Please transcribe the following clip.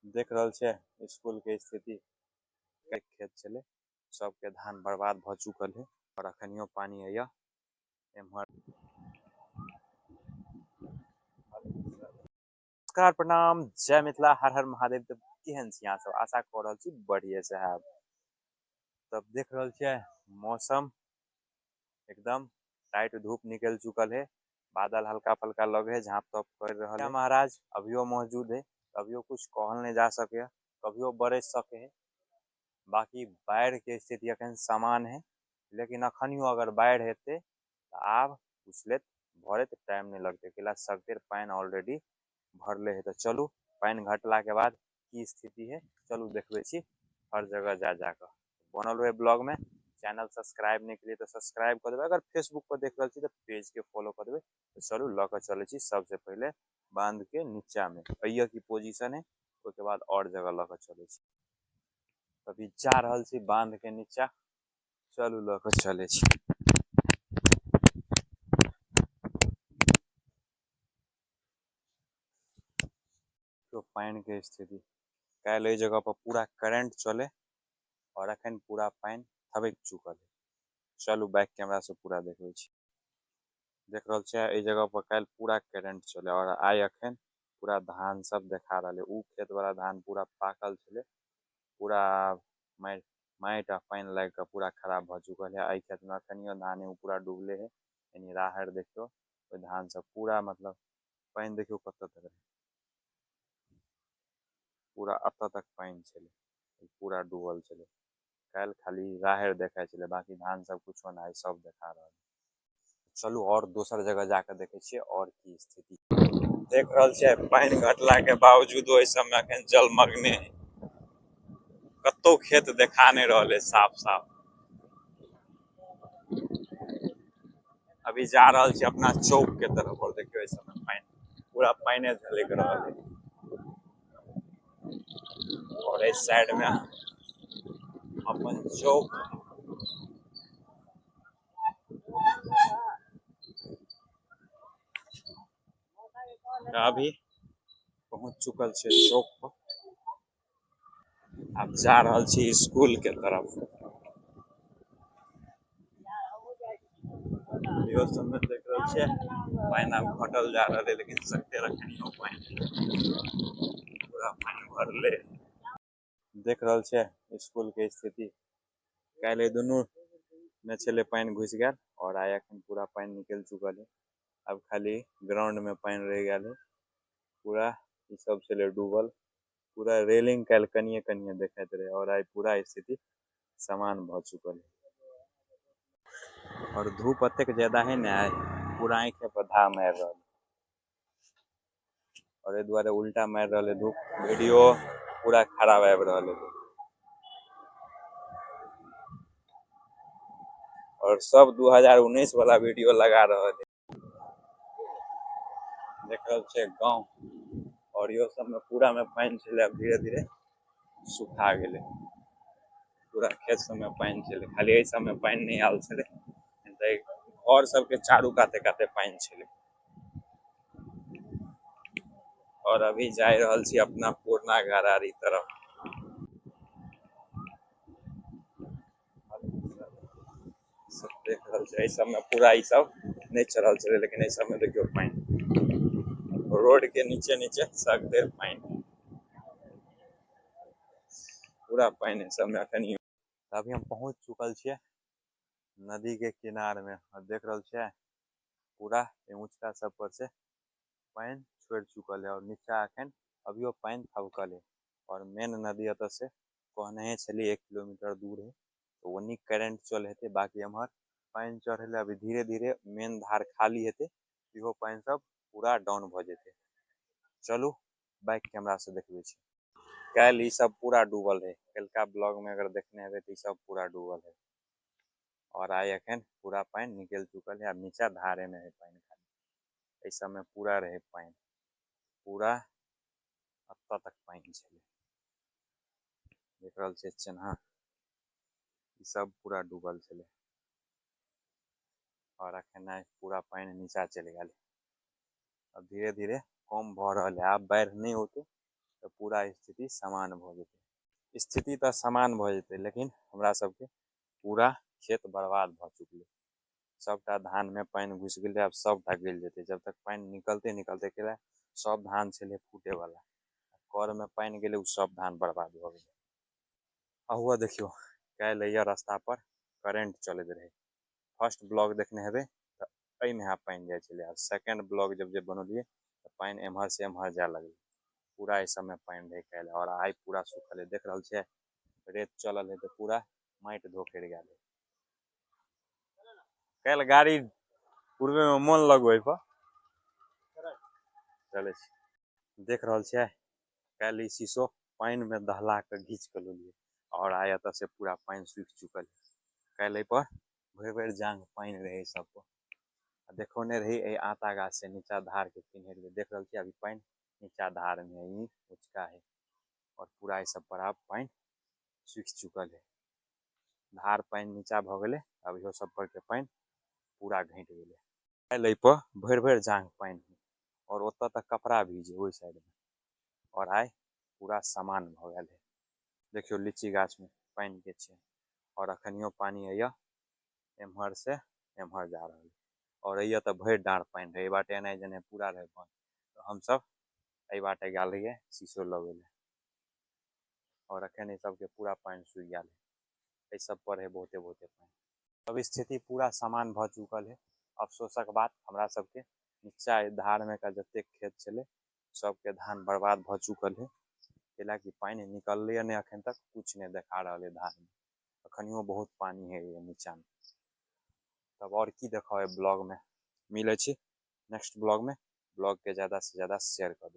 देख रहल छे स्कूल के स्थिति। खेत चले सबके धान बर्बाद भ चुकल है और अखनियो पानी है एम्हर। नमस्कार प्रणाम जय मिथिला हर हर महादेव। तब केहन छी अहाँ सब? आशा कर रहल छी बढ़िया से हैब। तब देख रहल छे मौसम एकदम टाइट, धूप निकल चुकल है, बादल हल्का फल्का लगे है, झाँप तोप कर रहा है। महाराज अभियो मौजूद है, कभियो कुछ कहल नहीं जा सके, कभियो बरस सके है। बाकी बाढ़ के स्थिति अखन समान है, लेकिन अखनियो अगर बाढ़ हेते तो आब उछलैत भरैत टाइम नहीं लगते, किला सगतेर पानी ऑलरेडी भरले है। तो चलू पानी घटला के बाद की स्थिति है चलू देखबे छी हर जगह जा जाकर। बनल हुए ब्लॉग में, चैनल सब्सक्राइब नहीं के लिए तो सब्सक्राइब कर देवे, अगर फेसबुक पर देख रहे तो पेज के फॉलो कर देवे। तो चलू लकर चले छी सबसे पहले बांध के नीचा में पहिया की पोजीशन है, उसके बाद और जगह लकर चले छी। अभी जा रहल छी बांध के नीचा, चलू लकर चले छी। तो पानी के स्थिति कल एहि जगह पर पूरा करंट चले और अखन पूरा पानी थबक चुकल है। चलू बैक कैमरा से पूरा देखबे छी। देख रहल छे एहि जगह पर कल पूरा करंट चले और आइ अखन पूरा धान सब देखा रहा है। उ खेत वाला धान पूरा पाकल छे, पूरा माइट आ पानी लग के पूरा खराब भ चुकल है। आई खेत में अखनियो धान है पूरा डूबले है, यानी राहर देखियो धान सब पूरा मतलब पानी देखियो कत तक है, पूरा अत तक पानी छे, पूरा डूबल छे। कल खाली राहर देखा छे, बाकी धान सब कुछ ना सब देखा रहा है। चलू और दोसर जगह जाकर देखे छे और की स्थिति। देख रहल छे पानी घटला के बावजूद ओहि समय अखन जलमग्ने है, कतो खेत देखा नहीं रहा है साफ साफ। अभी जा रहल छे अपना चौक के तरफ और देखियो इस समय पानी पूरा पानी झलक रहा है। और इस साइड में अपन चौक अभी पहुंच चुकल छे चौक पर। अब जा रहल छी स्कूल के तरफ। यो समय देख रहल छे पानी अब घटल जा रहा है, लेकिन सकते रखनी पानी पूरा पानी भरले। देख रहल छे स्कूल के स्थिति, कल दोनों में चले पानी घुस गया और आया पूरा पानी निकल चुकल है। अब खाली ग्राउंड में पानी रह गया है, पूरा ये सब चले डूबल, पूरा रेलिंग कल कनिए कनिए देखत रहे और आज पूरा स्थिति समान भ चुकल है। और धूप अतेक ज्यादा है ना, आज पूरा आँखें पर धा मार रहा है और ए द्वारे उल्टा मार रहा है धूप, वीडियो पूरा खराब आब रहा है। और सब 2019 वाला वीडियो लगा रहा है। देख रहल छे गाँव और यो सब में पूरा में पानी चले, अब धीरे धीरे सुखा गेले। पूरा खेत सब में पानी चले, खाली एहि सब में पानी नहीं आल छे और सबके चारू काते काते पानी छे। और अभी जा रहल छी अपना पुरना घरारी तरफ। सब देख रहल छे एहि सब में पूरा ई सब नहीं चढ़ल छे, लेकिन एहि सब में देखियो पानी रोड के नीचे नीचे सगते पानी, पूरा पानी सब में अखनी। अभी हम पहुंच चुकल छे नदी के किनार में और देख रहल छे पूरा ऊंचा सब पर से पानी छोड़ चुकल है और नीचा अखन अभियो पानी थबकल है। और मेन नदी अत से कहने चली 1 किलोमीटर दूर है, तो वनी करंट चल हेते। बाकी हमार पानी चढ़े अभी धीरे धीरे मेन धार खाली हेते, इहो पानी सब पूरा डाउन भ जेते। चलू बैक कैमरा से देखबे छी। कल ई सब पूरा डूबल है, कलका ब्लॉग में अगर देखने हेबे तो सब पूरा डूबल है और आई अखन पूरा पानी निकल चुकल है। अब नीचा धारे में है पानी, खाली इस समय पूरा रहे पानी, पूरा अत्ता तक पानी छे। देख रहल छे चन्हा ई सब पूरा डूबल छे और अखन पूरा पानी नीचा चले गए। अब धीरे धीरे कम भ रहा है, अब बाढ़ नहीं होते तो पूरा स्थिति समान भ जेतै। स्थिति तो समान भ जेतै, लेकिन हमरा सबके पूरा खेत बर्बाद भ चुकलै। सबटा धान में पानी घुस गेलै, अब सबटा गल जेतै। जब तक पानी निकलते निकलते केला सब धान छलै फूटे वाला, कर में पानी गेलै, उ सब धान बर्बाद भ गेलै। हुआ देखियो, काल्हि अइया रास्ता पर करेंट चलैत रहे। फर्स्ट ब्लॉक देखने हेबै तऽ एहिमे पानी जाइ छलै, आ सेकेंड ब्लॉक जब जे बनौलियै तऽ पानी एम्हर से एम्हर जाय लगलै। पूरा इस समय पानी रहे काल्हि, और आइ पूरा सुखल है। देख रहल छियै रेत चलल है तऽ पूरा माटि धोखरि गेल है। काल्हि गाड़ी उड़बे में मोन लगो पर चले छै। देख रहल छियै काल्हि ई शीशो पानी में दहला के घींच के लेलियै, और आइ एतऽ से पूरा पानी सूखि चुकल है। काल्हि पर भरि भरि जांग पानी रहे सब पर। देखौने रही आता गाछ से नीचा धार के किनारे रहे। देख रहल छियै अभी पानी नीचा धार में है, ऊंचका है, और पूरा ई सब पर अब पानी सूखि चुकल है। धार पानी नीचा भ गेलै, अब इहो सब पर के पानी पूरा घटि गेलै। काल्हि पर भरि भरि जांग पानी, और ओतऽ तक कपड़ा भीजे ओहि साइड में, और आइ पूरा समान भ गेल है। देखियो लीची गाछ में पानी के छै, और अखनियो पानी अइया एम्हर से एम्हर जा रहल है। और अइया तऽ भरि डाँढ़ पानी रहे, बाटे एनाइ जेनाइ पूरा रहे बंद। तो हमसब एहि बाटे गेल रहियै शीशो लबै ले, और अखन ई सबके पूरा पानी सूखि गेल है। एहि सब पर है बहुते बहुते पानी। अब स्थिति पूरा समान भ चुकल है। अफसोसक बात हमरा सबके नीचा धार में का जतेक खेत छलै सबके धान बर्बाद भ चुकल है। कैलाकि पानी निकललै नहीं अखन तक, कुछ नहीं देखा रहल है धार में। अखनियो बहुत पानी है नीचा में। तब और की देखा है ब्लॉग में, मिले छी नेक्स्ट ब्लॉग में। ब्लॉग के ज़्यादा से ज़्यादा शेयर कर दू।